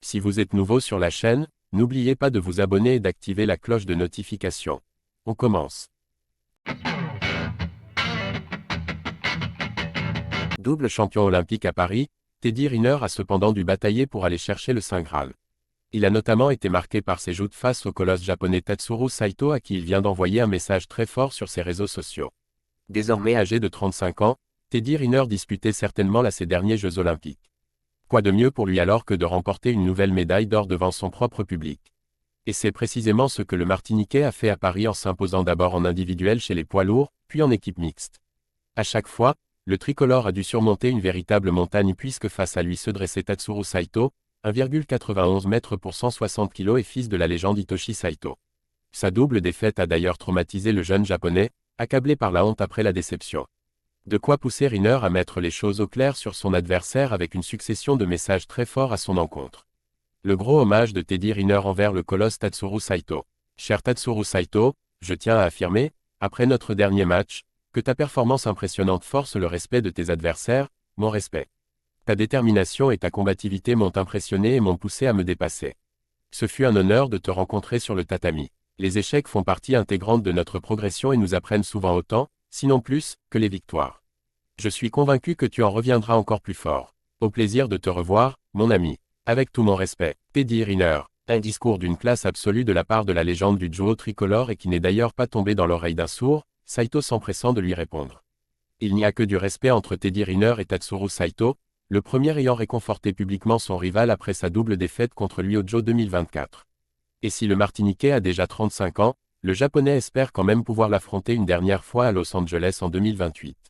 Si vous êtes nouveau sur la chaîne, n'oubliez pas de vous abonner et d'activer la cloche de notification. On commence. Double champion olympique à Paris, Teddy Riner a cependant dû batailler pour aller chercher le Saint Graal. Il a notamment été marqué par ses joutes face au colosse japonais Tatsuro Saito à qui il vient d'envoyer un message très fort sur ses réseaux sociaux. Désormais âgé de 35 ans, Teddy Riner disputait certainement là ses derniers Jeux olympiques. Quoi de mieux pour lui alors que de remporter une nouvelle médaille d'or devant son propre public. Et c'est précisément ce que le Martiniquais a fait à Paris en s'imposant d'abord en individuel chez les poids lourds, puis en équipe mixte. À chaque fois, le tricolore a dû surmonter une véritable montagne puisque face à lui se dressait Tatsuro Saito, 1,91 m pour 160 kg et fils de la légende Hitoshi Saito. Sa double défaite a d'ailleurs traumatisé le jeune japonais, accablé par la honte après la déception. De quoi pousser Riner à mettre les choses au clair sur son adversaire avec une succession de messages très forts à son encontre. Le gros hommage de Teddy Riner envers le colosse Tatsuro Saito. Cher Tatsuro Saito, je tiens à affirmer, après notre dernier match, que ta performance impressionnante force le respect de tes adversaires, mon respect. Ta détermination et ta combativité m'ont impressionné et m'ont poussé à me dépasser. Ce fut un honneur de te rencontrer sur le tatami. Les échecs font partie intégrante de notre progression et nous apprennent souvent autant, sinon plus, que les victoires. Je suis convaincu que tu en reviendras encore plus fort. Au plaisir de te revoir, mon ami. Avec tout mon respect, Teddy Riner. Un discours d'une classe absolue de la part de la légende du duo tricolore et qui n'est d'ailleurs pas tombé dans l'oreille d'un sourd, Saito s'empressant de lui répondre. Il n'y a que du respect entre Teddy Riner et Tatsuro Saito, le premier ayant réconforté publiquement son rival après sa double défaite contre lui au JO 2024. Et si le Martiniquais a déjà 35 ans, le Japonais espère quand même pouvoir l'affronter une dernière fois à Los Angeles en 2028.